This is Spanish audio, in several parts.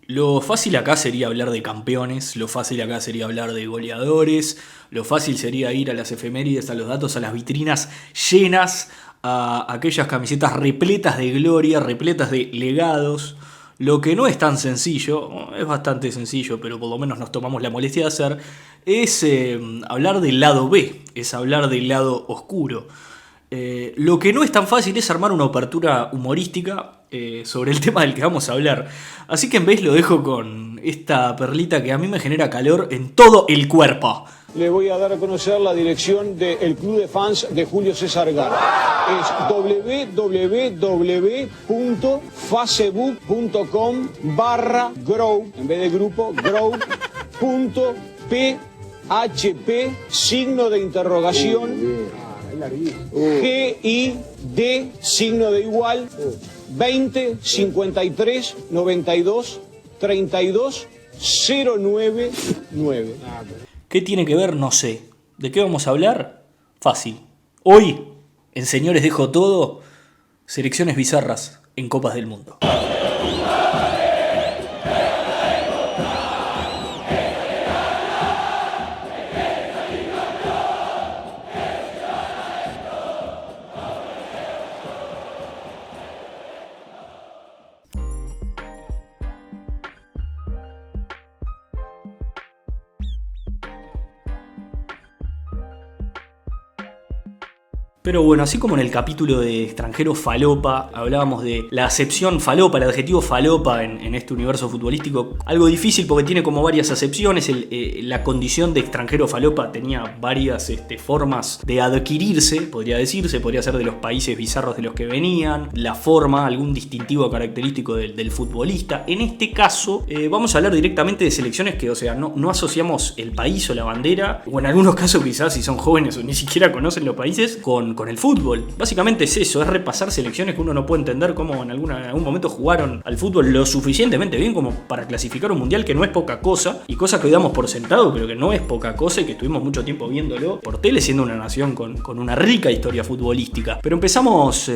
Lo fácil acá sería hablar de campeones, lo fácil acá sería hablar de goleadores, lo fácil sería ir a las efemérides, a los datos, a las vitrinas llenas, a aquellas camisetas repletas de gloria, repletas de legados. Lo que no es tan sencillo, es bastante sencillo, pero por lo menos nos tomamos la molestia de hacer, es hablar del lado B, es hablar del lado oscuro. Lo que no es tan fácil es armar una apertura humorística sobre el tema del que vamos a hablar. Así que en vez lo dejo con esta perlita que a mí me genera calor en todo el cuerpo. Le voy a dar a conocer la dirección del club de fans de Julio César Gara. Es www.facebook.com/grow, en vez de grupo, grow.php, signo de interrogación, GID, signo de igual, 20 53 92 32 099. ¿Qué tiene que ver? No sé. ¿De qué vamos a hablar? Fácil. Hoy, en Señores Dejo Todo, selecciones bizarras en Copas del Mundo. Pero bueno, así como en el capítulo de Extranjero Falopa hablábamos de la acepción falopa, el adjetivo falopa en este universo futbolístico, algo difícil porque tiene como varias acepciones. La condición de extranjero falopa tenía varias formas de adquirirse, podría decirse, podría ser de los países bizarros de los que venían, la forma, algún distintivo característico del futbolista. En este caso vamos a hablar directamente de selecciones que, o sea, no asociamos el país o la bandera, o en algunos casos quizás si son jóvenes o ni siquiera conocen los países, con el fútbol. Básicamente es eso, es repasar selecciones que uno no puede entender cómo en algún momento jugaron al fútbol lo suficientemente bien como para clasificar un mundial, que no es poca cosa, y cosa que hoy damos por sentado, pero que no es poca cosa y que estuvimos mucho tiempo viéndolo por tele, siendo una nación con una rica historia futbolística. Pero empezamos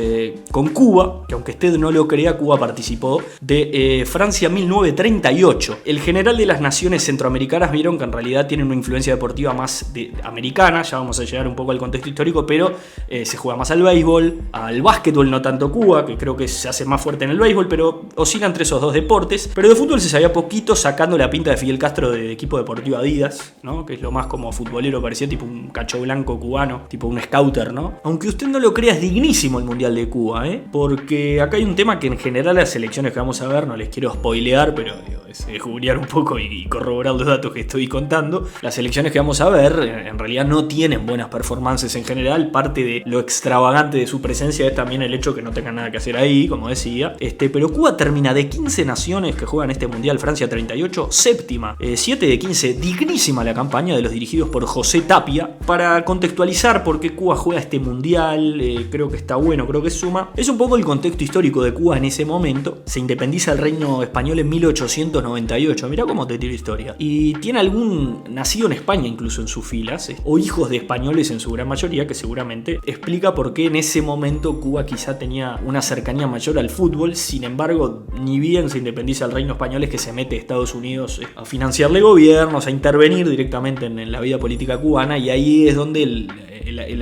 con Cuba, que aunque usted no lo crea, Cuba participó de Francia 1938. El general de las naciones centroamericanas vieron que en realidad tienen una influencia deportiva más americana, ya vamos a llegar un poco al contexto histórico, pero se juega más al béisbol, al básquetbol no tanto Cuba, que creo que se hace más fuerte en el béisbol, pero oscila entre esos dos deportes. Pero de fútbol se sabía poquito, sacando la pinta de Fidel Castro de equipo deportivo Adidas, ¿no? Que es lo más como futbolero, parecía tipo un cacho blanco cubano, tipo un scouter, ¿no? Aunque usted no lo crea, es dignísimo el Mundial de Cuba, porque acá hay un tema que en general las selecciones que vamos a ver, no les quiero spoilear, pero es juguear un poco y corroborar los datos que estoy contando. Las selecciones que vamos a ver en realidad no tienen buenas performances en general. Parte de lo extravagante de su presencia es también el hecho que no tengan nada que hacer ahí, como decía. Pero Cuba termina de 15 naciones que juegan este mundial, Francia 38, séptima. 7 de 15, dignísima la campaña de los dirigidos por José Tapia. Para contextualizar por qué Cuba juega este mundial, creo que está bueno, creo que suma. Es un poco el contexto histórico de Cuba en ese momento. Se independiza el reino español en 1898. Mirá cómo te tiro historia. Y tiene algún nacido en España incluso en sus filas, o hijos de españoles en su gran mayoría, que seguramente explica por qué en ese momento Cuba quizá tenía una cercanía mayor al fútbol. Sin embargo, ni bien se independiza el reino español es que se mete Estados Unidos a financiarle gobiernos, a intervenir directamente en la vida política cubana, y ahí es donde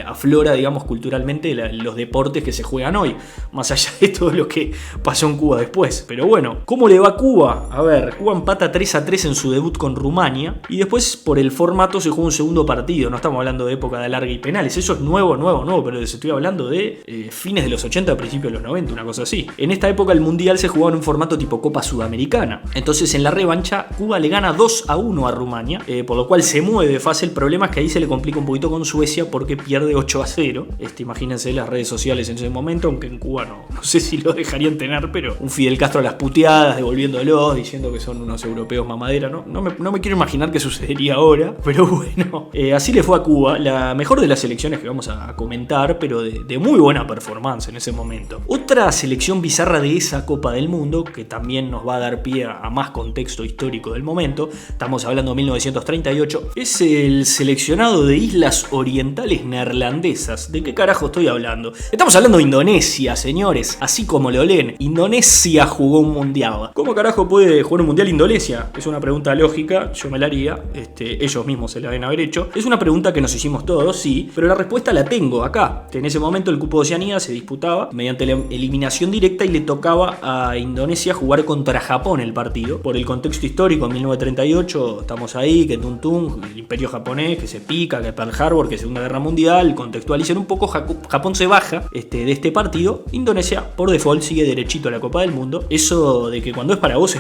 aflora, digamos, culturalmente los deportes que se juegan hoy, más allá de todo lo que pasó en Cuba después. Pero bueno, ¿cómo le va a Cuba? A ver, Cuba empata 3-3 en su debut con Rumania, y después por el formato se juega un segundo partido. No estamos hablando de época de alargue y penales, eso es nuevo, pero les estoy hablando de fines de los 80, principios de los 90, una cosa así. En esta época el mundial se jugaba en un formato tipo Copa Sudamericana. Entonces en la revancha Cuba le gana 2-1 a Rumania, por lo cual se mueve de fase. El problema es que ahí se le complica un poquito con Suecia porque pierde 8-0. Imagínense las redes sociales en ese momento, aunque en Cuba no sé si lo dejarían tener, pero un Fidel Castro a las puteadas, devolviéndolos, diciendo que son unos europeos mamadera, no me quiero imaginar qué sucedería ahora, pero bueno, así le fue a Cuba, la mejor de las selecciones que vamos a comentar, pero de muy buena performance en ese momento. Otra selección bizarra de esa Copa del Mundo, que también nos va a dar pie a más contexto histórico del momento, estamos hablando de 1938, es el seleccionado de Islas Orientales Neerlandesas. ¿De qué carajo estoy hablando? Estamos hablando de Indonesia, señores, así como lo leen. Indonesia jugó un mundial. ¿Cómo carajo puede jugar un Mundial Indonesia? Es una pregunta lógica, yo me la haría, ellos mismos se la deben haber hecho. Es una pregunta que nos hicimos todos, sí, pero la respuesta la tengo acá. En ese momento el cupo de Oceanía se disputaba mediante la eliminación directa y le tocaba a Indonesia jugar contra Japón el partido. Por el contexto histórico, en 1938 estamos ahí, que Tung Tung, el imperio japonés, que se pica, que Pearl Harbor, que Segunda Guerra Mundial, contextualicen un poco, Japón se baja de este partido, Indonesia por default sigue derechito a la Copa del Mundo. Eso de que cuando es para vos,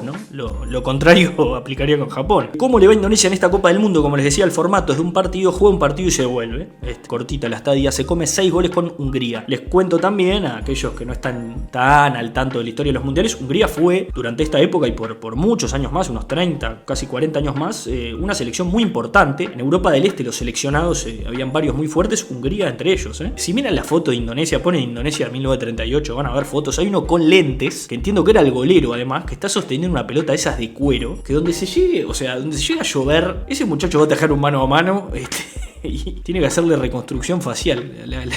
¿no? Lo contrario aplicaría con Japón. ¿Cómo le va a Indonesia en esta Copa del Mundo? Como les decía, el formato es de un partido, juega un partido y se vuelve. Cortita la estadía, se come 6 goles con Hungría. Les cuento también a aquellos que no están tan al tanto de la historia de los mundiales, Hungría fue durante esta época y por muchos años más, unos 30, casi 40 años más, una selección muy importante. En Europa del Este los seleccionados, habían varios muy fuertes, Hungría entre ellos. Si miran la foto de Indonesia, ponen Indonesia 1938, van a ver fotos. Hay uno con lentes, que entiendo que era el golero además, que está sosteniendo una pelota de esas de cuero, que donde se llegue a llover, ese muchacho va a dejar un mano a mano, y tiene que hacerle reconstrucción facial.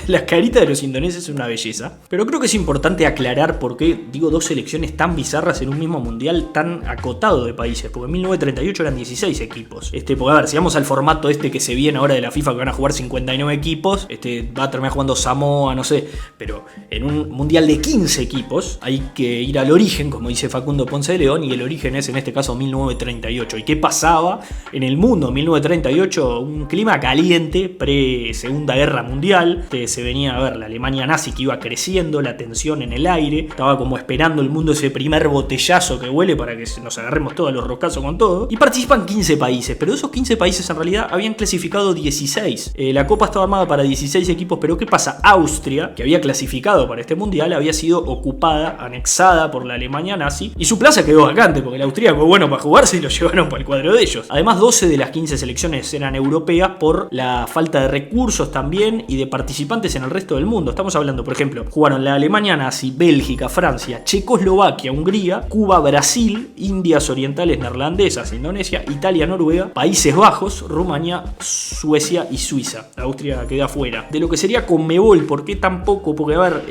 La carita de los indoneses es una belleza. Pero creo que es importante aclarar por qué digo dos selecciones tan bizarras en un mismo mundial tan acotado de países. Porque en 1938 eran 16 equipos. Porque a ver, si vamos al formato que se viene ahora de la FIFA, que van a jugar 59 equipos, va a terminar jugando Samoa, no sé. Pero en un mundial de 15 equipos hay que ir al origen, como dice Facundo Ponce de León, y el origen es en este caso 1938. ¿Y qué pasaba en el mundo en 1938? Un clima caliente pre-Segunda Guerra Mundial, que se venía a ver la Alemania nazi que iba creciendo, la tensión en el aire, estaba como esperando el mundo ese primer botellazo que huele para que nos agarremos todos los roscazos con todo, y participan 15 países, pero de esos 15 países en realidad habían clasificado 16. La Copa estaba armada para 16 equipos, pero ¿qué pasa? Austria, que había clasificado para este mundial, había sido ocupada, anexada por la Alemania nazi, y su plaza quedó vacante, porque el austríaco fue bueno para jugarse y lo llevaron para el cuadro de ellos. Además, 12 de las 15 selecciones eran europeas por la falta de recursos también y de participantes en el resto del mundo. Estamos hablando, por ejemplo, jugaron la Alemania nazi, Bélgica, Francia, Checoslovaquia, Hungría, Cuba, Brasil, Indias Orientales Neerlandesas, Indonesia, Italia, Noruega, Países Bajos, Rumania, Suecia y Suiza. Austria queda afuera. De lo que sería Conmebol, ¿por qué tampoco? Porque, a ver,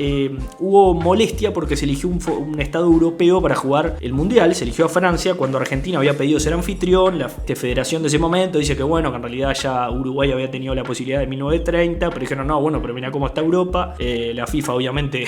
hubo molestia porque se eligió un estado europeo para jugar el mundial. Se eligió a Francia cuando Argentina había pedido ser anfitrión. La federación de ese momento dice que bueno, que en realidad ya Uruguay había tenido la posibilidad de 1930, pero dijeron no, bueno, pero mira cómo está Europa. La FIFA obviamente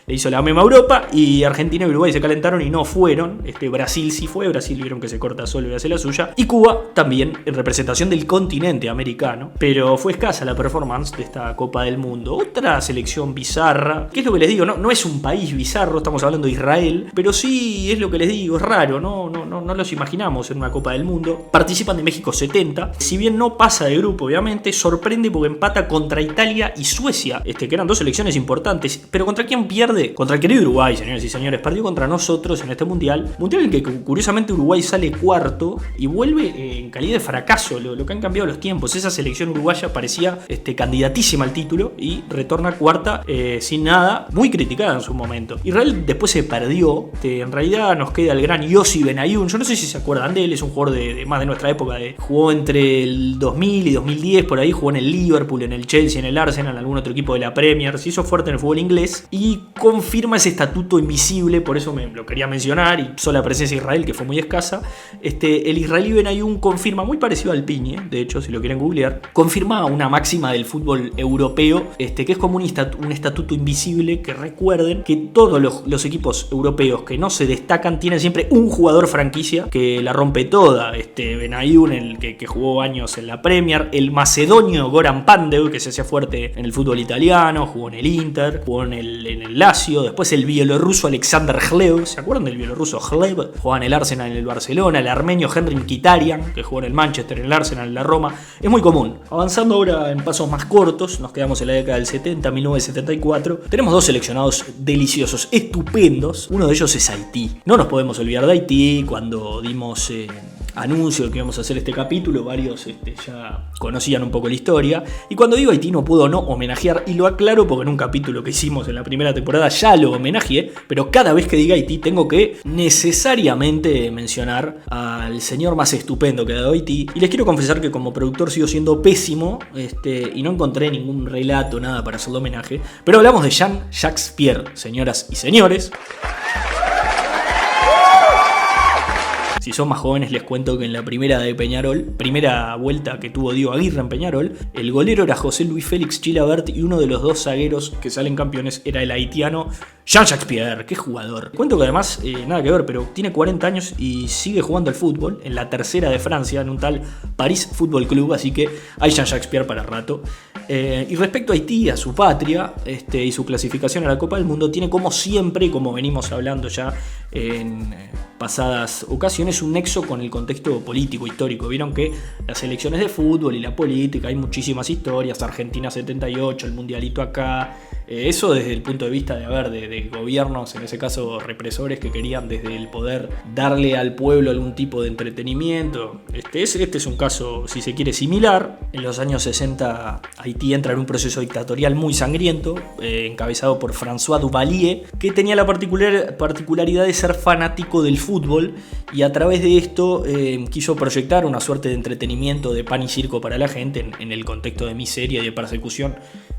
le hizo la misma Europa, y Argentina y Uruguay se calentaron y no fueron. Brasil sí fue, Brasil vieron que se corta solo y hace la suya, y Cuba también en representación del continente americano, pero fue escasa la performance de esta Copa del Mundo. Otra selección bizarra, ¿qué es lo que les digo? No es un país bizarro, estamos hablando de Israel, pero sí es lo que les digo, es raro, no los imaginamos en una Copa del Mundo. Participan de México 70, si bien no pasa de grupo, obviamente, sorprende porque empata contra Italia y Suecia, que eran dos selecciones importantes, pero ¿contra quién pierde? Contra el querido Uruguay, señores y señores, perdió contra nosotros en este mundial en el que curiosamente Uruguay sale cuarto y vuelve en calidad de fracaso, lo que han cambiado los tiempos. Esa selección uruguaya parecía candidatísima al título y retorna cuarta sin nada, muy criticada en su momento. Israel después se perdió, en realidad nos queda el gran Yossi Benayoun, yo no sé si se acuerdan de él, es un jugador de más de nuestra época, jugó entre el 2000 y 2010, por ahí jugó en el Liverpool, en el Chelsea, en el Arsenal, en algún otro equipo de la Premier, se hizo fuerte en el fútbol inglés y confirma ese estatuto invisible, por eso lo quería mencionar, y sola presencia de Israel, que fue muy escasa. El israelí Benayoun confirma, muy parecido al Piñe, de hecho, si lo quieren googlear, confirma una máxima del fútbol europeo, que es como un estatuto invisible, que recuerden que todos los equipos europeos que no se destacan tienen siempre un jugador franquicia que la rompe toda. Benayoun, el que jugó años en la Premier, el macedonio Goran Pandev, que se hacía fuerte en el fútbol italiano, jugó en el Inter, jugó en el Lazio, después el bielorruso Alexander Hlev, ¿se acuerdan del bielorruso Hlev? Jugaba en el Arsenal, en el Barcelona, el armenio Henry Mkhitaryan, que jugó en el Manchester, en el Arsenal, en la Roma. Es muy común. Avanzando ahora en pasos más cortos, nos quedamos en la década del 70, 1974. Tenemos dos seleccionados deliciosos, estupendos. Uno de ellos es Haití. No nos podemos olvidar de Haití. Cuando dimos anuncio de que íbamos a hacer este capítulo, varios ya conocían un poco la historia, y cuando digo Haití no puedo no homenajear, y lo aclaro porque en un capítulo que hicimos en la primera temporada ya lo homenajeé, pero cada vez que diga Haití tengo que necesariamente mencionar al señor más estupendo que ha dado Haití, y les quiero confesar que como productor sigo siendo pésimo, y no encontré ningún relato, nada para hacerle homenaje, pero hablamos de Jean-Jacques Pierre, señoras y señores. Si son más jóvenes les cuento que en la primera vuelta que tuvo Diego Aguirre en Peñarol, el golero era José Luis Félix Chilavert y uno de los dos zagueros que salen campeones era el haitiano Jean-Jacques Pierre. ¡Qué jugador! Cuento que además, nada que ver, pero tiene 40 años y sigue jugando al fútbol en la tercera de Francia, en un tal París Football Club, así que hay Jean-Jacques Pierre para rato. Y respecto a Haití, a su patria, y su clasificación a la Copa del Mundo, tiene como siempre, como venimos hablando ya en pasadas ocasiones, un nexo con el contexto político, histórico. Vieron que las elecciones de fútbol y la política, hay muchísimas historias, Argentina 78, el mundialito acá, eso desde el punto de vista de gobiernos, en ese caso represores, que querían desde el poder darle al pueblo algún tipo de entretenimiento. Este es un caso, si se quiere, similar. En los años 60 Haití entra en un proceso dictatorial muy sangriento, encabezado por François Duvalier, que tenía la particularidad de ser fanático del fútbol y a través de esto quiso proyectar una suerte de entretenimiento, de pan y circo para la gente en el contexto de miseria y de persecución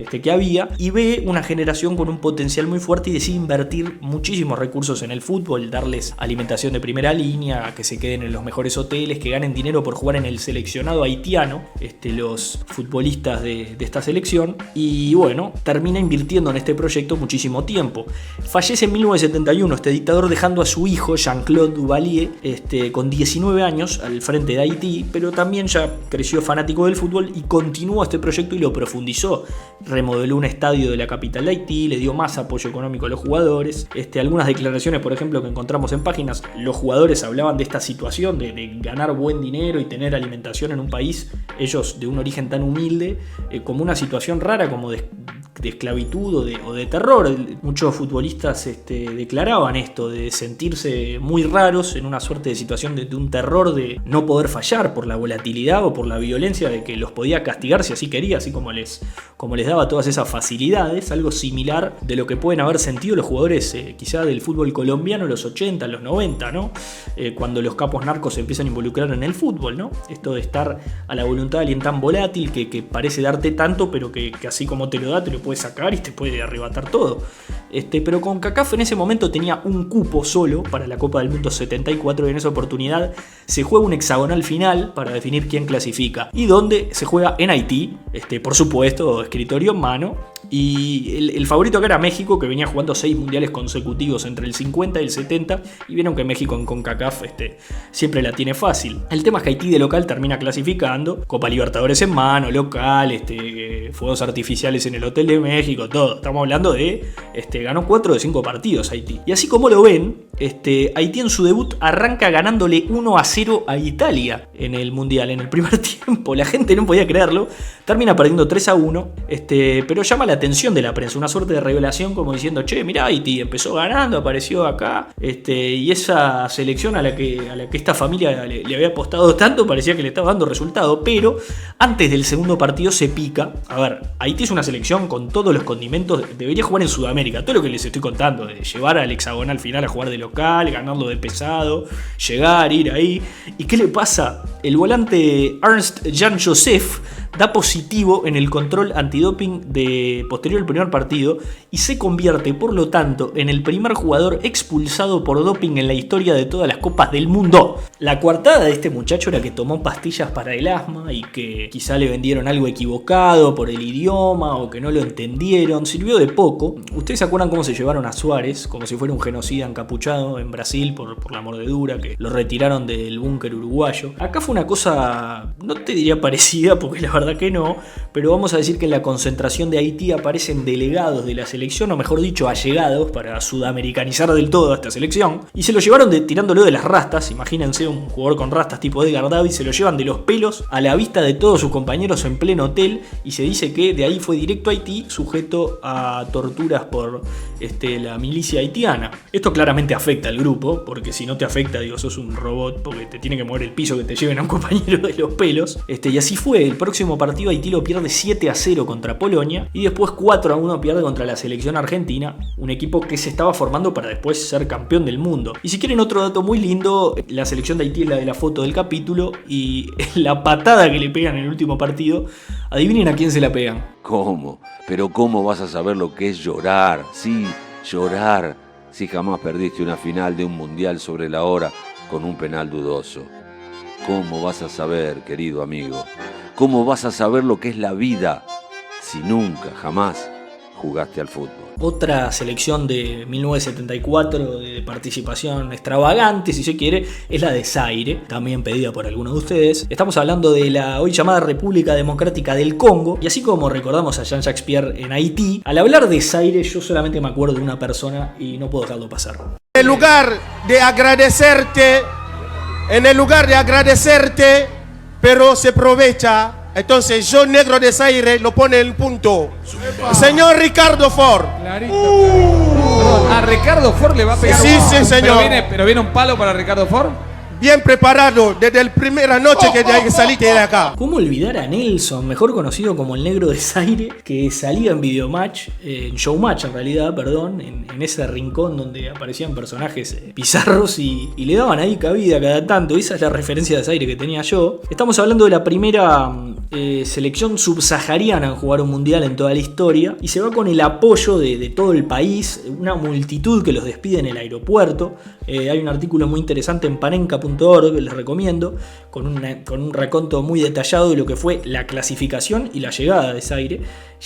que había, y ve una generación con un potencial muy fuerte y decide invertir muchísimos recursos en el fútbol, darles alimentación de primera línea, que se queden en los mejores hoteles, que ganen dinero por jugar en el seleccionado haitiano, los futbolistas de esta selección, y bueno, termina invirtiendo en este proyecto muchísimo tiempo. Fallece en 1971 este dictador, dejando a su hijo Jean-Claude Duvalier con 19 años al frente de Haití, pero también ya creció fanático del fútbol y continuó este proyecto y lo profundizó. Remodeló un estadio de la capital de Haití, le dio más apoyo económico a los jugadores. Algunas declaraciones, por ejemplo, que encontramos en páginas, los jugadores hablaban de esta situación de ganar buen dinero y tener alimentación en un país, ellos de un origen tan humilde, como una situación rara, como de esclavitud o de terror. Muchos futbolistas declaraban esto, de sentirse muy raros en una suerte de situación de un terror de no poder fallar por la volatilidad o por la violencia de que los podía castigar si así quería, así como les daba todas esas facilidades, algo similar de lo que pueden haber sentido los jugadores quizá del fútbol colombiano en los 80, en los 90, ¿no? Cuando los capos narcos se empiezan a involucrar en el fútbol, ¿no? Esto de estar a la voluntad de alguien tan volátil que parece darte tanto, pero que así como te lo da, te lo puede sacar y te puede arrebatar todo. Pero CONCACAF en ese momento tenía un cupo solo para la Copa del Mundo 74 y en esa oportunidad se juega un hexagonal final para definir quién clasifica y donde se juega en Haití, por supuesto, escritorio en mano. Y el favorito acá era México, que venía jugando 6 mundiales consecutivos entre el 50 y el 70, y vieron que México en CONCACAF siempre la tiene fácil. El tema es que Haití de local termina clasificando, Copa Libertadores en mano, local, fuegos artificiales en el Hotel de México, todo. Estamos hablando de, ganó 4 de 5 partidos Haití. Y así como lo ven, Haití en su debut arranca ganándole 1-0 a Italia en el mundial, en el primer tiempo. La gente no podía creerlo, termina perdiendo 3-1, pero llama la atención de la prensa, una suerte de revelación como diciendo, che, mirá, Haití empezó ganando, apareció acá, y esa selección a la que esta familia le había apostado tanto parecía que le estaba dando resultado, pero antes del segundo partido se pica. A ver, Haití es una selección con todos los condimentos, debería jugar en Sudamérica, todo lo que les estoy contando, de llevar al hexagonal final a jugar de local, ganarlo de pesado, llegar, ir ahí. ¿Y qué le pasa? El volante Ernst Jan Joseph da positivo en el control antidoping posterior al primer partido y se convierte, por lo tanto, en el primer jugador expulsado por doping en la historia de todas las copas del mundo. La coartada de este muchacho era que tomó pastillas para el asma y que quizá le vendieron algo equivocado por el idioma o que no lo entendieron. Sirvió de poco. ¿Ustedes se acuerdan cómo se llevaron a Suárez? Como si fuera un genocida encapuchado en Brasil por la mordedura, que lo retiraron del búnker uruguayo. Acá fue una cosa, no te diría parecida, porque la verdad que no, pero vamos a decir que en la concentración de Haití aparecen delegados de la selección, o mejor dicho, allegados, para sudamericanizar del todo a esta selección, y se lo llevaron tirándolo de las rastas. Imagínense un jugador con rastas tipo Edgar Davis, se lo llevan de los pelos a la vista de todos sus compañeros en pleno hotel, y se dice que de ahí fue directo a Haití, sujeto a torturas por la milicia haitiana. Esto claramente afecta al grupo, porque si no te afecta, sos un robot, porque te tiene que mover el piso que te lleven a un compañero de los pelos. Y así fue. El próximo partido Haití lo pierde 7-0 contra Polonia y después 4-1 pierde contra la selección argentina, un equipo que se estaba formando para después ser campeón del mundo. Y si quieren otro dato muy lindo, la selección de Haití es la de la foto del capítulo, y la patada que le pegan en el último partido, adivinen a quién se la pegan. ¿Cómo? Pero ¿cómo vas a saber lo que es llorar? Sí, llorar. Si jamás perdiste una final de un mundial sobre la hora, con un penal dudoso. ¿Cómo vas a saber, querido amigo? ¿Cómo vas a saber lo que es la vida si nunca, jamás jugaste al fútbol? Otra selección de 1974 de participación extravagante, si se quiere, es la de Zaire, también pedida por algunos de ustedes. Estamos hablando de la hoy llamada República Democrática del Congo, y así como recordamos a Jean-Jacques Pierre en Haití, al hablar de Zaire yo solamente me acuerdo de una persona y no puedo dejarlo pasar. En lugar de agradecerte, pero se aprovecha. Entonces, yo negro de Zaire lo pone en punto. Señor Ricardo Ford. Perdón, ¿a Ricardo Ford le va a pegar? Sí, señor. ¿Pero viene un palo para Ricardo Ford? Bien preparado desde la primera noche que saliste de acá. ¿Cómo olvidar a Nelson, mejor conocido como el negro de Zaire, que salía en Videomatch, en Showmatch en realidad, perdón, en ese rincón donde aparecían personajes bizarros y le daban ahí cabida cada tanto? Esa es la referencia de Zaire que tenía yo. Estamos hablando de la primera selección subsahariana en jugar un mundial en toda la historia, y se va con el apoyo de todo el país, una multitud que los despide en el aeropuerto. Hay un artículo muy interesante en panenka.org que les recomiendo, con un raconto muy detallado de lo que fue la clasificación y la llegada de Zaire,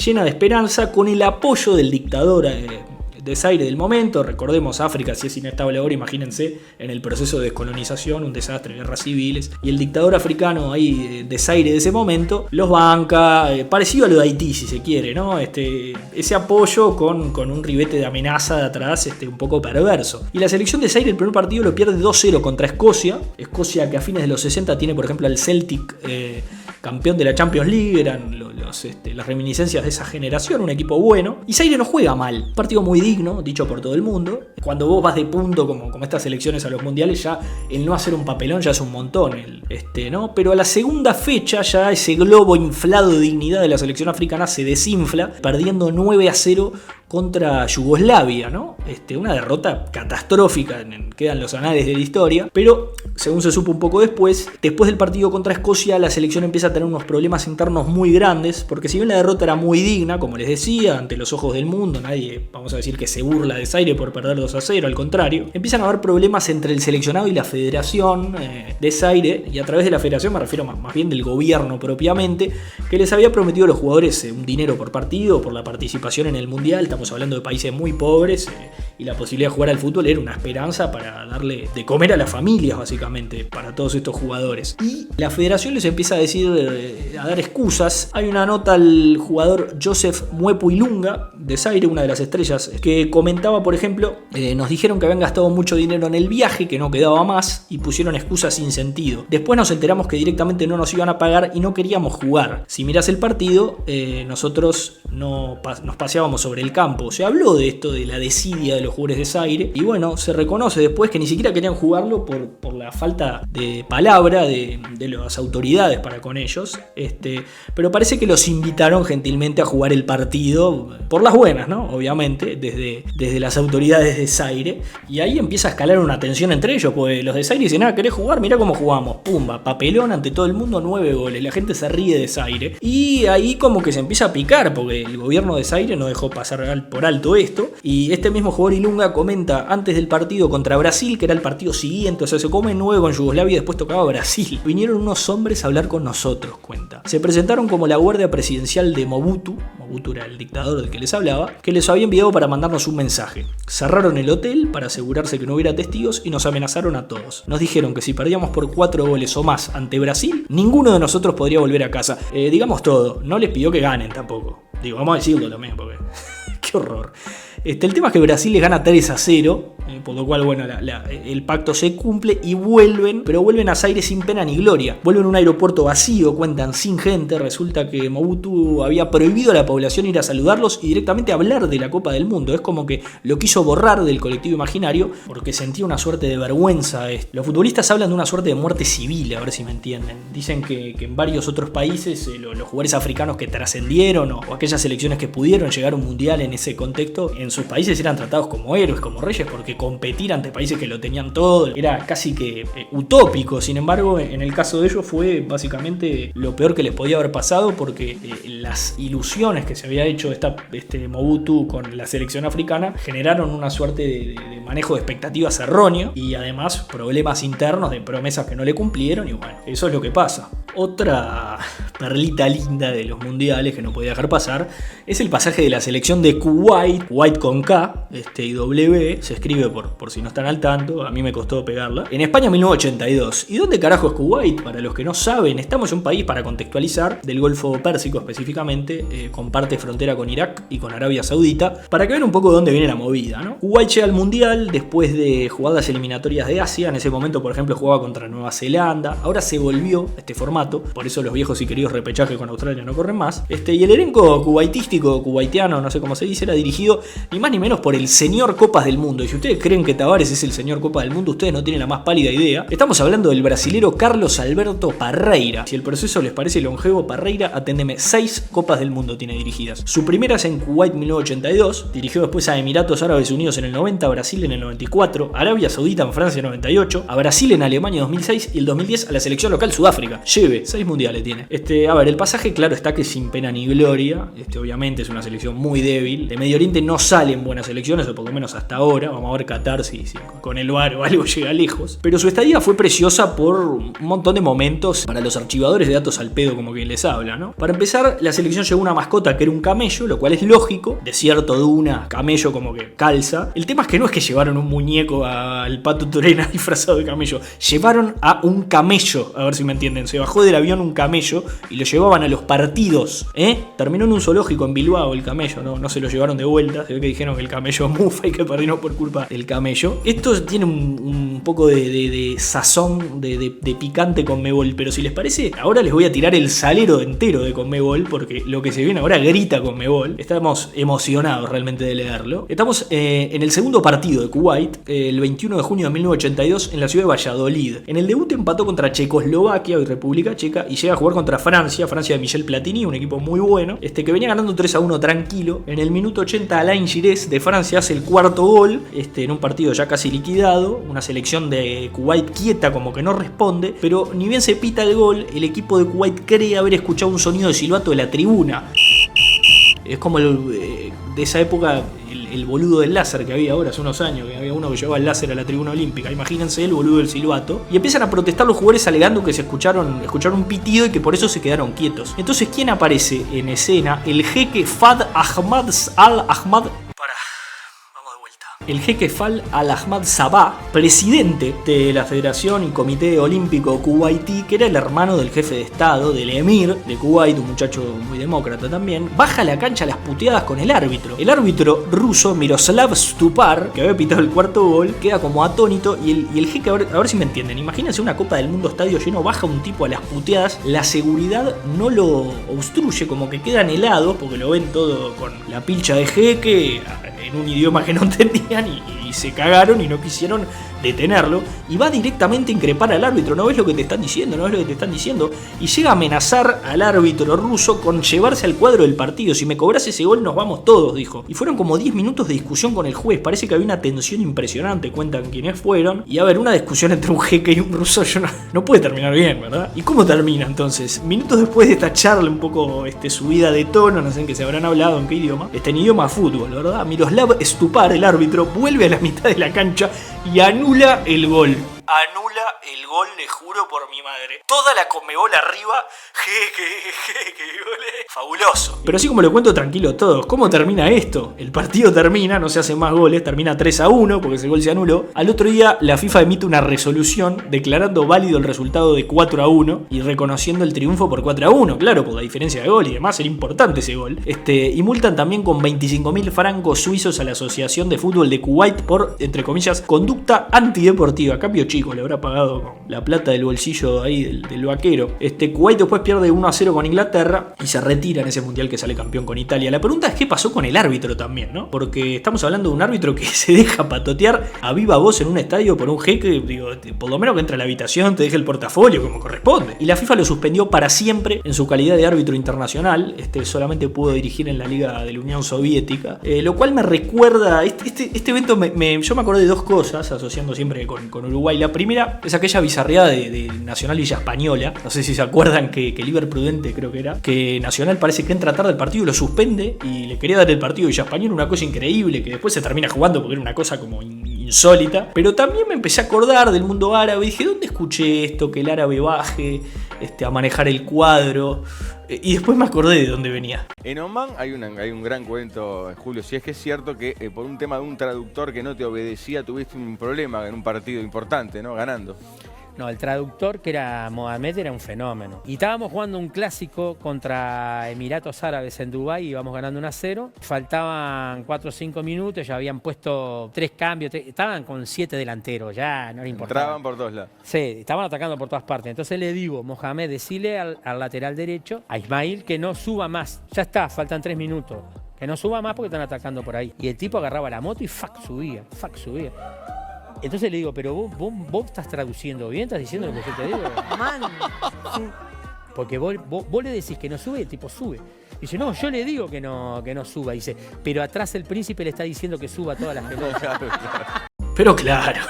llena de esperanza, con el apoyo del dictador de Zaire del momento. Recordemos, África, si es inestable ahora, imagínense en el proceso de descolonización, un desastre, guerras civiles, y el dictador africano ahí de Zaire de ese momento los banca, parecido a lo de Haití si se quiere, ¿no? Ese apoyo con un ribete de amenaza de atrás un poco perverso. Y la selección de Zaire el primer partido lo pierde 2-0 contra Escocia que a fines de los 60 tiene por ejemplo al Celtic campeón de la Champions League, eran las reminiscencias de esa generación, un equipo bueno. Y Zaire no juega mal, partido muy digno, dicho por todo el mundo. Cuando vos vas de punto, como estas selecciones a los mundiales, ya el no hacer un papelón ya es un montón. ¿No? Pero a la segunda fecha ya ese globo inflado de dignidad de la selección africana se desinfla, perdiendo 9-0 contra Yugoslavia, ¿no? Una derrota catastrófica, quedan los anales de la historia, pero según se supo un poco después del partido contra Escocia, la selección empieza a tener unos problemas internos muy grandes, porque si bien la derrota era muy digna, como les decía, ante los ojos del mundo, nadie, vamos a decir, que se burla de Zaire por perder 2-0, al contrario, empiezan a haber problemas entre el seleccionado y la federación de Zaire, y a través de la federación me refiero más bien del gobierno propiamente, que les había prometido a los jugadores un dinero por partido, por la participación en el mundial. Estamos hablando de países muy pobres, y la posibilidad de jugar al fútbol era una esperanza para darle de comer a las familias, básicamente, para todos estos jugadores. Y la federación les empieza a decir, a dar excusas. Hay una nota al jugador Joseph Mwepu Ilunga de Zaire, una de las estrellas, que comentaba, por ejemplo, nos dijeron que habían gastado mucho dinero en el viaje, que no quedaba más, y pusieron excusas sin sentido. Después nos enteramos que directamente no nos iban a pagar y no queríamos jugar. Si mirás el partido, nosotros nos paseábamos sobre el campo. Se habló de esto, de la desidia de los jugadores de Zaire, y bueno, se reconoce después que ni siquiera querían jugarlo por la falta de palabra de las autoridades para con ellos, pero parece que los invitaron gentilmente a jugar el partido por las buenas, ¿no? Obviamente, desde las autoridades de Zaire, y ahí empieza a escalar una tensión entre ellos, pues los de Zaire dicen, ¿querés jugar? Mirá cómo jugamos, pumba, papelón ante todo el mundo, 9 goles, la gente se ríe de Zaire, y ahí como que se empieza a picar, porque el gobierno de Zaire no dejó pasar por alto esto, y este mismo jugador Ilunga comenta antes del partido contra Brasil, que era el partido siguiente, o sea, se come 9 con Yugoslavia y después tocaba Brasil. Vinieron unos hombres a hablar con nosotros, cuenta. Se presentaron como la guardia presidencial de Mobutu era el dictador del que les hablaba, que les había enviado para mandarnos un mensaje. Cerraron el hotel para asegurarse que no hubiera testigos y nos amenazaron a todos. Nos dijeron que si perdíamos por 4 goles o más ante Brasil, ninguno de nosotros podría volver a casa. Digamos todo, no les pidió que ganen tampoco. Vamos a decirlo también, porque qué horror. El tema es que Brasil les gana 3-0, por lo cual, bueno, el pacto se cumple y vuelven, pero vuelven a Zaire sin pena ni gloria. Vuelven a un aeropuerto vacío, cuentan, sin gente. Resulta que Mobutu había prohibido a la población ir a saludarlos y directamente hablar de la Copa del Mundo. Es como que lo quiso borrar del colectivo imaginario porque sentía una suerte de vergüenza. Los futbolistas hablan de una suerte de muerte civil, a ver si me entienden. Dicen que en varios otros países los jugadores africanos que trascendieron o aquellas selecciones que pudieron llegar a un mundial en ese contexto en sus países eran tratados como héroes, como reyes, porque competir ante países que lo tenían todo era casi que utópico. Sin embargo, en el caso de ellos fue básicamente lo peor que les podía haber pasado, porque las ilusiones que se había hecho este Mobutu con la selección africana generaron una suerte de manejo de expectativas erróneo y además problemas internos de promesas que no le cumplieron, y bueno, eso es lo que pasa. Otra perlita linda de los mundiales que no podía dejar pasar es el pasaje de la selección de Kuwait, Kuwait con K, y W, se escribe por si no están al tanto, a mí me costó pegarla, en España 1982. ¿Y dónde carajo es Kuwait? Para los que no saben, estamos en un país, para contextualizar, del Golfo Pérsico específicamente, comparte frontera con Irak y con Arabia Saudita, para que vean un poco de dónde viene la movida, ¿no? Kuwait llega al mundial después de jugar las eliminatorias de Asia. En ese momento, por ejemplo, jugaba contra Nueva Zelanda. Ahora se volvió este formato, por eso los viejos y queridos repechajes con Australia no corren más. Y el elenco kuwaitístico, kuwaitiano, no sé cómo se dice, era dirigido ni más ni menos por el señor Copas del Mundo. Y si ustedes creen que Tavares es el señor Copas del Mundo, ustedes no tienen la más pálida idea. Estamos hablando del brasilero Carlos Alberto Parreira. Si el proceso les parece longevo, Parreira, aténdeme, 6 Copas del Mundo tiene dirigidas. Su primera es en Kuwait 1982, dirigió después a Emiratos Árabes Unidos en el 90, a Brasil en el 94, Arabia Saudita en Francia en el 98, a Brasil en Alemania en 2006 y el 2010 a la selección local Sudáfrica. Lleve, 6 mundiales tiene. A ver, el pasaje claro está que sin pena ni gloria. Obviamente es una selección muy débil. De Medio Oriente no salen buenas selecciones, o por lo menos hasta ahora. Vamos a ver Qatar si con el VAR o algo llega lejos. Pero su estadía fue preciosa por un montón de momentos para los archivadores de datos al pedo, como quien les habla, ¿no? Para empezar, la selección llevó una mascota que era un camello, lo cual es lógico. Desierto, duna, camello como que calza. El tema es que no es que llevaron un muñeco al Pato Turena disfrazado de camello. Llevaron a un camello, a ver si me entienden. Se bajó del avión un camello y lo llevaban a los partidos. Terminó en un zoológico en Bilbao el camello, no se lo llevaron de vuelta. Se ve que dijeron que el camello mufa y que perdieron por culpa del camello. Esto tiene un poco de sazón, de picante Conmebol, pero si les parece, ahora les voy a tirar el salero entero de Conmebol, porque lo que se viene ahora grita Conmebol. Estamos emocionados realmente de leerlo. Estamos en el segundo partido de Kuwait, el 21 de junio de 1982, en la ciudad de Valladolid. En el debut empató contra Checoslovaquia y República Checa y llega a jugar contra Francia de Michel Platini, un equipo muy bueno, que venía ganando 3-1 tranquilo. En el minuto 80 Alain Giresse de Francia hace el cuarto gol, en un partido ya casi liquidado, una selección de Kuwait quieta, como que no responde, pero ni bien se pita el gol, el equipo de Kuwait cree haber escuchado un sonido de silbato de la tribuna. Es como de esa época el boludo del láser que había ahora hace unos años, que había uno que llevaba el láser a la tribuna olímpica. Imagínense el boludo del silbato. Y empiezan a protestar los jugadores alegando que se escucharon un pitido y que por eso se quedaron quietos. Entonces, ¿quién aparece en escena? El jeque Fad Ahmad al-Ahmad. El jeque Fal al-Ahmad Sabah, presidente de la Federación y Comité Olímpico Kuwaití, que era el hermano del jefe de Estado, del emir de Kuwait, un muchacho muy demócrata también, baja a la cancha a las puteadas con el árbitro. El árbitro ruso Miroslav Stupar, que había pitado el cuarto gol, queda como atónito y el jeque, a ver si me entienden, imagínense una Copa del Mundo estadio lleno, baja un tipo a las puteadas, la seguridad no lo obstruye, como que quedan helados porque lo ven todo con la pilcha de jeque en un idioma que no entendían y se cagaron y no quisieron detenerlo, y va directamente a increpar al árbitro. ¿No ves lo que te están diciendo? ¿No ves lo que te están diciendo? Y llega a amenazar al árbitro ruso con llevarse al cuadro del partido. Si me cobras ese gol nos vamos todos, dijo. Y fueron como 10 minutos de discusión con el juez. Parece que había una tensión impresionante, cuentan quienes fueron. Y a ver, una discusión entre un jeque y un ruso no puede terminar bien, ¿verdad? ¿Y cómo termina entonces? Minutos después de esta charla un poco subida de tono, no sé en qué se habrán hablado, en qué idioma, en idioma fútbol, ¿verdad? Miroslav Stupar, el árbitro, vuelve a la mitad de la cancha y anula el gol. Anula el gol, le juro por mi madre. Toda la Conmebol arriba. Fabuloso. Pero así como lo cuento tranquilo todos, ¿cómo termina esto? El partido termina, no se hacen más goles, termina 3-1 porque ese gol se anuló. Al otro día la FIFA emite una resolución declarando válido el resultado de 4-1 y reconociendo el triunfo por 4-1, claro, por la diferencia de gol y demás, era importante ese gol. Y multan también con 25.000 francos suizos a la Asociación de Fútbol de Kuwait por, entre comillas, conducta antideportiva. A cambio chico, le habrá pagado pagado con la plata del bolsillo ahí del vaquero. Kuwait después pierde 1-0 con Inglaterra y se retira en ese mundial que sale campeón con Italia. La pregunta es qué pasó con el árbitro también, ¿no? Porque estamos hablando de un árbitro que se deja patotear a viva voz en un estadio por un jeque, digo, por lo menos que entra a la habitación, te deje el portafolio como corresponde. Y la FIFA lo suspendió para siempre en su calidad de árbitro internacional. Solamente pudo dirigir en la Liga de la Unión Soviética, lo cual me recuerda, este evento yo me acordé de dos cosas asociando siempre con Uruguay. La primera es aquella bizarreada de Nacional Villa Española, no sé si se acuerdan que Liber Prudente creo que era, que Nacional parece que entra tarde al partido y lo suspende y le quería dar el partido a Villa Española, una cosa increíble que después se termina jugando porque era una cosa como insólita. Pero también me empecé a acordar del mundo árabe y dije, ¿dónde escuché esto? Que el árabe baje a manejar el cuadro. Y después me acordé de dónde venía. En Oman hay un gran cuento, Julio. Si es que es cierto que por un tema de un traductor que no te obedecía, tuviste un problema en un partido importante, ¿no? Ganando. No, el traductor, que era Mohamed, era un fenómeno. Y estábamos jugando un clásico contra Emiratos Árabes en Dubái, íbamos ganando 1-0. Faltaban 4 o 5 minutos, ya habían puesto 3 cambios, estaban con 7 delanteros, ya no le importaba. Entraban por todos lados. Sí, estaban atacando por todas partes. Entonces le digo, Mohamed, decile al lateral derecho, a Ismail, que no suba más. Ya está, faltan 3 minutos. Que no suba más porque están atacando por ahí. Y el tipo agarraba la moto y subía. Entonces le digo, pero vos estás traduciendo bien, estás diciendo lo que yo te digo. Man. Porque vos le decís que no sube y el tipo sube. Dice, no, yo le digo que no suba. Dice, pero atrás el príncipe le está diciendo que suba todas las pelotas. Pero claro,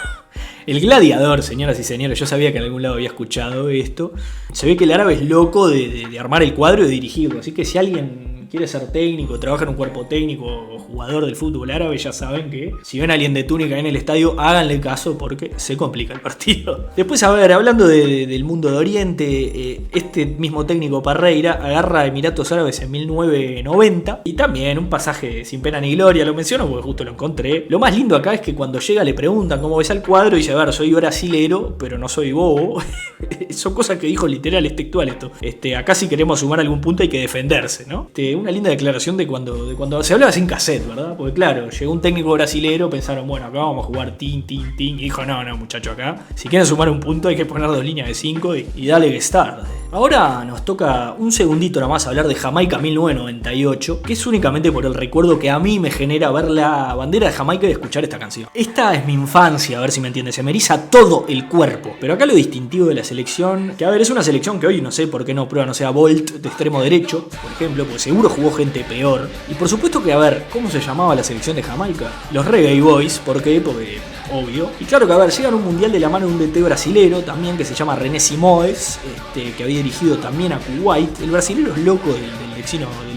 el gladiador, señoras y señores, yo sabía que en algún lado había escuchado esto. Se ve que el árabe es loco de armar el cuadro y de dirigirlo. Así que si alguien quiere ser técnico, trabaja en un cuerpo técnico o jugador del fútbol árabe, ya saben que si ven a alguien de túnica en el estadio, háganle caso porque se complica el partido. Después, a ver, hablando del mundo de Oriente, este mismo técnico Parreira agarra a Emiratos Árabes en 1990 y también un pasaje sin pena ni gloria, lo menciono porque justo lo encontré. Lo más lindo acá es que cuando llega le preguntan cómo ves al cuadro y dice, a ver, soy brasilero, pero no soy bobo. Son cosas que dijo literal, es textual esto. Acá si queremos sumar algún punto hay que defenderse, ¿no? Una linda declaración de cuando se hablaba sin cassette, ¿verdad? Porque claro, llegó un técnico brasilero, pensaron, bueno, acá vamos a jugar tin, y dijo, no, muchacho, acá, si quieren sumar un punto hay que poner 2 líneas de 5 y dale que es tarde. Ahora nos toca un segundito nada más hablar de Jamaica 1998, que es únicamente por el recuerdo que a mí me genera ver la bandera de Jamaica y escuchar esta canción. Esta es mi infancia, a ver si me entiendes, se me eriza todo el cuerpo. Pero acá lo distintivo de la selección, que a ver, es una selección que hoy no sé por qué no prueba, no sea Bolt de extremo derecho, por ejemplo, porque seguro jugó gente peor. Y por supuesto que, a ver, ¿cómo se llamaba la selección de Jamaica? Los Reggae Boys, ¿por qué? Porque obvio. Y claro que, a ver, llegan a un mundial de la mano de un DT brasilero también que se llama René Simões, que había dirigido también a Kuwait. El brasilero es loco del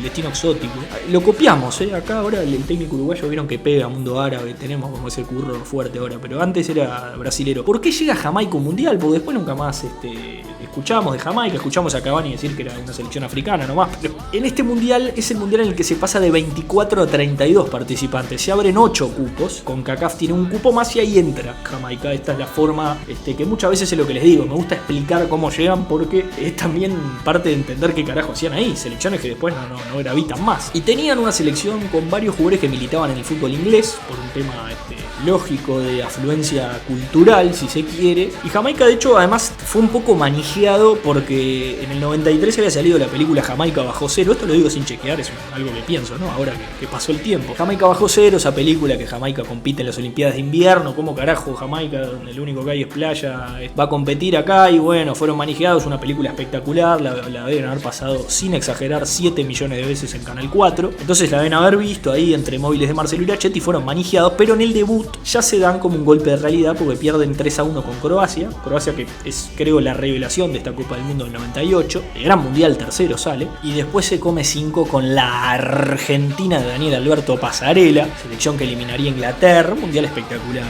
destino exótico. Lo copiamos, acá ahora el técnico uruguayo vieron que pega mundo árabe, tenemos como ese curro fuerte ahora, pero antes era brasilero. ¿Por qué llega Jamaica un mundial? Porque después nunca más escuchamos de Jamaica, escuchamos a Cavani decir que era una selección africana nomás, pero en este mundial es el mundial en el que se pasa de 24 a 32 participantes, se abren 8 cupos, CONCACAF tiene un cupo más y ahí entra Jamaica. Esta es la forma que muchas veces es lo que les digo, me gusta explicar cómo llegan porque es también parte de entender qué carajo hacían ahí, selecciones que después no gravitan más. Y tenían una selección con varios jugadores que militaban en el fútbol inglés por un tema lógico de afluencia cultural, si se quiere. Y Jamaica, de hecho, además fue un poco manejado porque en el 93 había salido la película Jamaica bajo cero. Esto lo digo sin chequear, es algo que pienso, ¿no? Ahora que pasó el tiempo. Jamaica bajo cero, esa película que Jamaica compite en las Olimpiadas de Invierno. ¿Cómo carajo Jamaica, donde lo único que hay es playa, va a competir acá? Y bueno, fueron manejados. Una película espectacular, la deben haber pasado, sin exagerar, 7 millones de veces en Canal 4. Entonces la deben haber visto ahí entre móviles de Marcelo Irachetti, fueron manejados, pero en el debut ya se dan como un golpe de realidad porque pierden 3-1 con Croacia. Croacia que es, creo, la revelación de esta Copa del Mundo del 98. El gran mundial tercero sale. Y después se come 5 con la Argentina de Daniel Alberto Pasarela, selección que eliminaría a Inglaterra. Un mundial espectacular,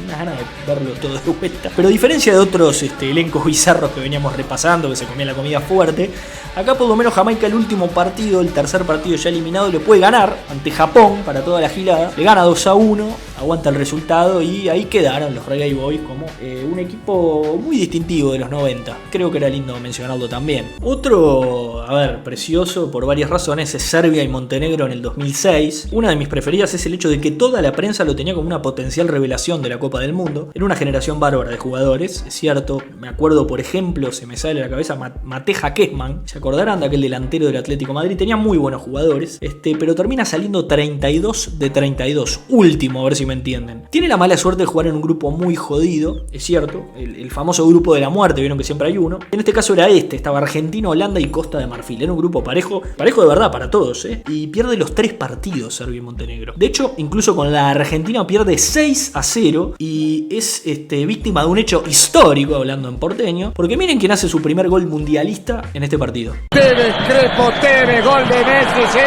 unas ganas de verlo todo de vuelta. Pero a diferencia de otros elencos bizarros que veníamos repasando, que se comía la comida fuerte, acá por lo menos Jamaica el último partido, el tercer partido ya eliminado, le puede ganar ante Japón para toda la gilada. Le gana 2-1 aguanta el resultado y ahí quedaron los Reggae Boys como un equipo muy distintivo de los 90. Creo que era lindo mencionarlo también. Otro, precioso por varias razones es Serbia y Montenegro en el 2006. Una de mis preferidas es el hecho de que toda la prensa lo tenía como una potencial revelación de la Copa del Mundo. Era una generación bárbara de jugadores, es cierto. Me acuerdo, por ejemplo, se me sale a la cabeza Mateja Kesman. Se acordarán de aquel delantero del Atlético de Madrid. Tenía muy buenos jugadores, pero termina saliendo 32 de 32. Último, a ver si me entienden. Tiene la mala suerte de jugar en un grupo muy jodido, es cierto. El famoso grupo de la muerte, vieron que siempre hay uno. En este caso era estaba Argentina, Holanda y Costa de Marfil. Era un grupo parejo de verdad para todos, y pierde los 3 partidos Serbia y Montenegro. De hecho, incluso con la Argentina pierde 6-0 y es víctima de un hecho histórico, hablando en porteño, porque miren quién hace su primer gol mundialista en este partido. Tevez, Crespo, Tevez, gol de Messi, sí.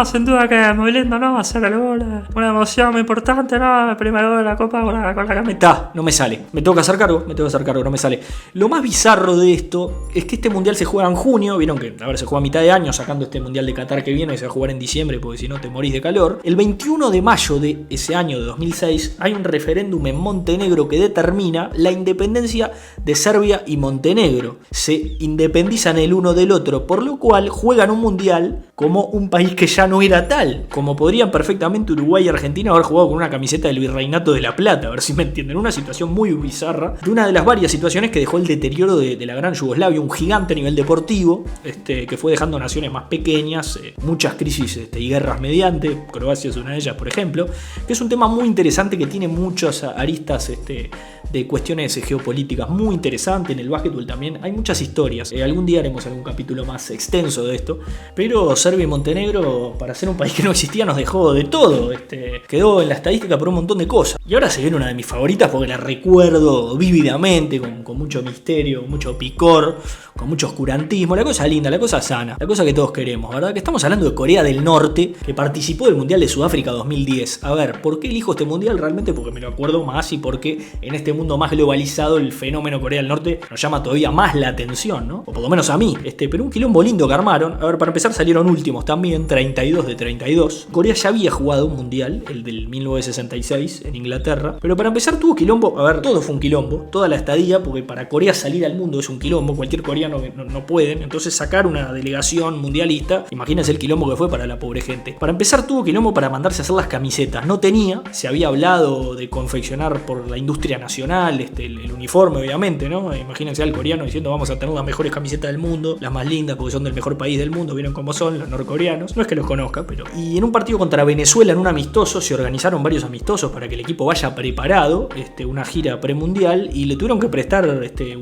Sin duda que muy lindo, ¿no? Hacer el gol, una emoción muy importante, ¿no? El primer gol de la Copa con la camiseta. No me sale. Me tengo que hacer cargo, no me sale. Lo más bizarro de esto es que este mundial se juega en junio. Vieron que, se juega a mitad de año, sacando este mundial de Qatar que viene, y se va a jugar en diciembre, porque si no te morís de calor. El 21 de mayo de ese año, de 2006, hay un referéndum en Montenegro que determina la independencia de Serbia y Montenegro. Se independizan el uno del otro, por lo cual juegan un mundial como un país que ya no era tal, como podrían perfectamente Uruguay y Argentina haber jugado con una camiseta del Virreinato de La Plata, a ver si me entienden. Una situación muy bizarra, de una de las varias situaciones que dejó el deterioro de la gran Yugoslavia, un gigante a nivel deportivo, que fue dejando naciones más pequeñas, muchas crisis y guerras mediante. Croacia es una de ellas, por ejemplo, que es un tema muy interesante que tiene muchas aristas de cuestiones geopolíticas muy interesante. En el básquetbol también hay muchas historias. Algún día haremos algún capítulo más extenso de esto, pero Serbia y Montenegro, para ser un país que no existía, nos dejó de todo. Quedó en la estadística por un montón de cosas. Y ahora se viene una de mis favoritas porque la recuerdo vívidamente, con mucho misterio, mucho picor, con mucho oscurantismo. La cosa linda, la cosa sana, la cosa que todos queremos, ¿verdad? Que estamos hablando de Corea del Norte, que participó del Mundial de Sudáfrica 2010. A ver, ¿por qué elijo este mundial? Realmente porque me lo acuerdo más y porque en este mundo más globalizado el fenómeno Corea del Norte nos llama todavía más la atención, ¿no? O por lo menos a mí. Pero un quilombo lindo que armaron. A ver, para empezar salieron últimos también, 32 de 32. Corea ya había jugado un mundial, el del 1966 en Inglaterra, pero para empezar tuvo quilombo. A ver, todo fue un quilombo, toda la estadía, porque para Corea salir al mundo es un quilombo, cualquier coreano no pueden. Entonces sacar una delegación mundialista, imagínense el quilombo que fue para la pobre gente. Para empezar tuvo quilombo para mandarse a hacer las camisetas. No tenía, se había hablado de confeccionar por la industria nacional el uniforme, obviamente, ¿no? Imagínense al coreano diciendo vamos a tener las mejores camisetas del mundo, las más lindas porque son del mejor país del mundo. Vieron cómo son los norcoreanos, no es que los conozca, pero... Y en un partido contra Venezuela, en un amistoso, se organizaron varios amistosos para que el equipo vaya preparado, una gira premundial, y le tuvieron que prestar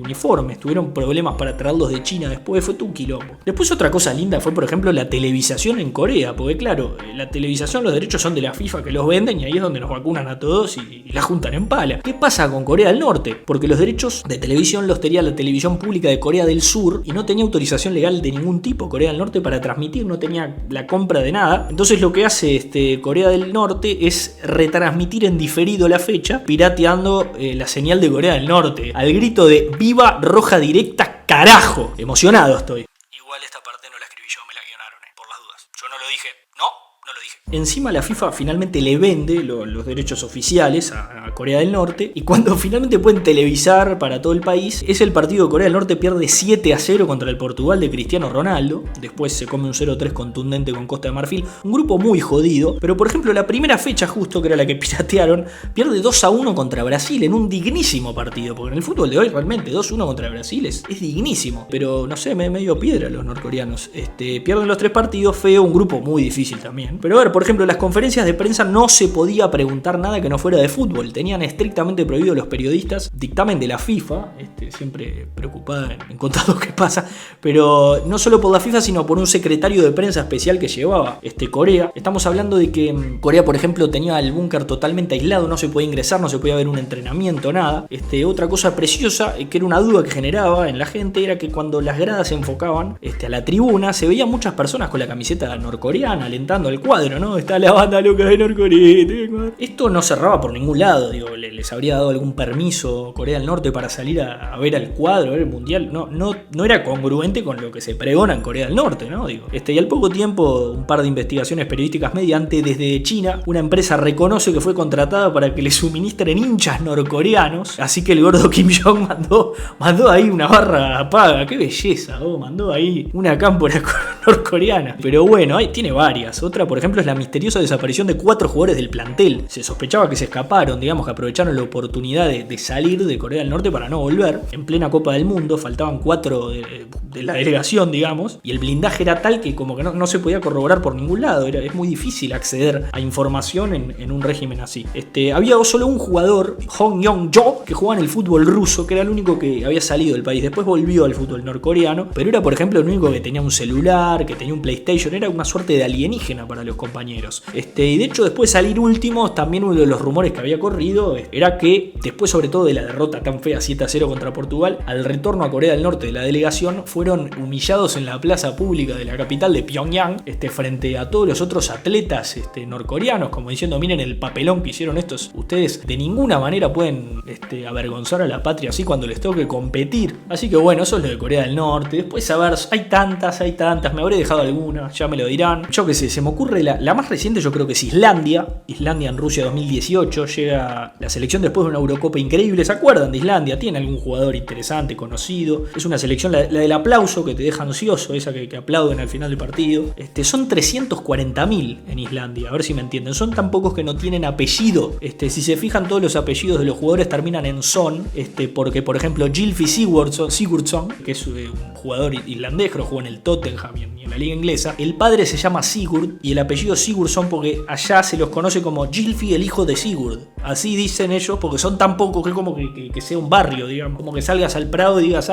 uniformes. Tuvieron problemas para traerlos de China después, fue todo un quilombo. Después otra cosa linda fue, por ejemplo, la televisación en Corea, porque claro, la televisación, los derechos son de la FIFA que los venden, y ahí es donde nos vacunan a todos y la juntan en pala. ¿Qué pasa con Corea del Norte? Porque los derechos de televisión los tenía la televisión pública de Corea del Sur y no tenía autorización legal de ningún tipo Corea del Norte para transmitir, no tenía la compra de nada. Entonces lo que hace Corea del Norte es retransmitir en diferido la fecha, pirateando la señal de Corea del Norte, al grito de ¡Viva Roja Directa, carajo! Emocionado estoy. Igual esta parte no la escribí yo, me la guionaron, por las dudas. Yo no lo dije. No lo dije. Encima la FIFA finalmente le vende los derechos oficiales a Corea del Norte, y cuando finalmente pueden televisar para todo el país, es el partido de Corea del Norte pierde 7-0 contra el Portugal de Cristiano Ronaldo. Después se come un 0-3 contundente con Costa de Marfil, un grupo muy jodido. Pero por ejemplo la primera fecha, justo que era la que piratearon, pierde 2-1 contra Brasil en un dignísimo partido, porque en el fútbol de hoy realmente 2-1 contra Brasil es dignísimo, pero no sé, me dio piedra los norcoreanos. Pierden los 3 partidos, feo, un grupo muy difícil también. Pero a ver, por ejemplo, en las conferencias de prensa no se podía preguntar nada que no fuera de fútbol. Tenían estrictamente prohibido los periodistas, dictamen de la FIFA, siempre preocupada en contar lo que pasa, pero no solo por la FIFA, sino por un secretario de prensa especial que llevaba Corea. Estamos hablando de que Corea, por ejemplo, tenía el búnker totalmente aislado, no se podía ingresar, no se podía ver un entrenamiento, nada. Otra cosa preciosa, que era una duda que generaba en la gente, era que cuando las gradas se enfocaban a la tribuna, se veían muchas personas con la camiseta norcoreana alentando al cuadro, ¿no? Está la banda loca de Norcorea. Esto no cerraba por ningún lado, digo, les habría dado algún permiso Corea del Norte para salir a ver al cuadro, a ver el mundial. No era congruente con lo que se pregona en Corea del Norte, ¿no? Digo, y al poco tiempo, un par de investigaciones periodísticas mediante, desde China, una empresa reconoce que fue contratada para que le suministren hinchas norcoreanos, así que el gordo Kim Jong mandó ahí una barra paga, qué belleza, mandó ahí una cámpora norcoreana. Pero bueno, ahí tiene varias. Otra, por ejemplo, es la misteriosa desaparición de 4 jugadores del plantel. Se sospechaba que se escaparon, digamos, que aprovecharon la oportunidad de salir de Corea del Norte para no volver. En plena Copa del Mundo, faltaban 4 de la delegación, digamos, y el blindaje era tal que como que no se podía corroborar por ningún lado. Es muy difícil acceder a información en un régimen así. Había solo un jugador, Hong Yong-jo, que jugaba en el fútbol ruso, que era el único que había salido del país. Después volvió al fútbol norcoreano, pero era, por ejemplo, el único que tenía un celular, que tenía un PlayStation. Era una suerte de alienígena para los compañeros. Y de hecho, después de salir último, también uno de los rumores que había corrido era que, después sobre todo de la derrota tan fea 7-0 contra Portugal, al retorno a Corea del Norte de la delegación, fueron humillados en la plaza pública de la capital de Pyongyang, frente a todos los otros atletas norcoreanos, como diciendo, miren el papelón que hicieron estos, ustedes de ninguna manera pueden avergonzar a la patria así cuando les toque competir. Así que bueno, eso es lo de Corea del Norte. Después, a ver, hay tantas, me habré dejado alguna, ya me lo dirán. Yo qué sé, se me ocurre la más reciente, yo creo que es Islandia en Rusia 2018, llega la selección después de una Eurocopa increíble. ¿Se acuerdan de Islandia? Tiene algún jugador interesante, conocido, es una selección, la del aplauso que te deja ansioso, esa que aplauden al final del partido. Son 340.000 en Islandia, a ver si me entienden, son tan pocos que no tienen apellido. Si se fijan, todos los apellidos de los jugadores terminan en son, porque por ejemplo Gylfi Sigurdsson, que es un jugador islandés, que jugó en el Tottenham y en la liga inglesa, el padre se llama Sigurd y el apellido Sigurdsson porque allá se los conoce como Gylfi, el hijo de Sigurd. Así dicen ellos porque son tan pocos que es como que sea un barrio, digamos, como que salgas al Prado y digas,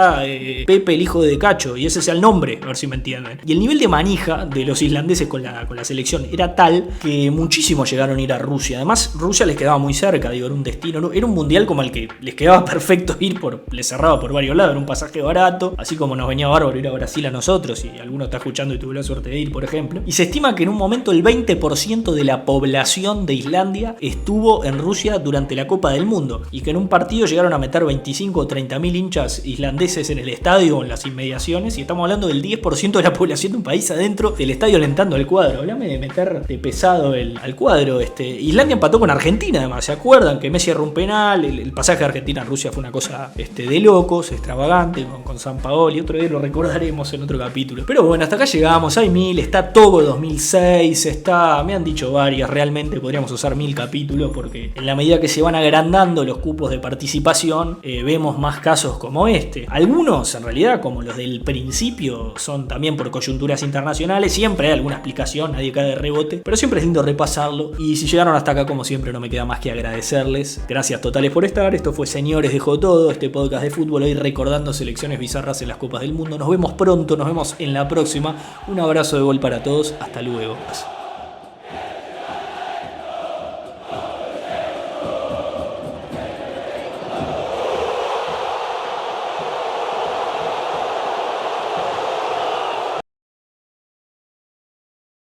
Pepe el hijo de Cacho, y ese sea el nombre, a ver si me entienden. Y el nivel de manija de los islandeses con la selección era tal que muchísimos llegaron a ir a Rusia. Además, Rusia les quedaba muy cerca, digo, era un destino, era un mundial como el que les quedaba perfecto ir, les cerraba por varios lados, era un pasaje barato, así como nos venía bárbaro ir a Brasil a nosotros, y alguno está escuchando y tuvo la suerte de ir, por ejemplo. Y se estima que en un momento el 20% de la población de Islandia estuvo en Rusia durante la Copa del Mundo, y que en un partido llegaron a meter 25 o 30.000 hinchas islandeses en el estadio o en las inmediaciones, y estamos hablando del 10% de la población de un país adentro del estadio alentando al cuadro. Hablame de meter de pesado al cuadro. Islandia empató con Argentina, además, ¿se acuerdan? Que Messi erró un penal, el pasaje de Argentina a Rusia fue una cosa de locos, extravagante, con Sampaoli, otro día lo recordaremos en otro capítulo. Pero bueno, hasta acá llegamos, hay 1000, está Togo 2006, me han dicho varias, realmente podríamos usar 1000 capítulos, porque en la medida que se van agrandando los cupos de participación, vemos más casos como este. Algunos, en realidad, como los del principio, son también por coyunturas internacionales, siempre hay alguna explicación, nadie cae de rebote, pero siempre es lindo repasarlo. Y si llegaron hasta acá, como siempre, no me queda más que agradecerles. Gracias totales por estar. Esto fue Señores Dejó Todo, este podcast de fútbol, hoy recordando selecciones bizarras en las Copas del Mundo. Nos vemos pronto, nos vemos en la próxima. Un abrazo de gol para todos, hasta luego.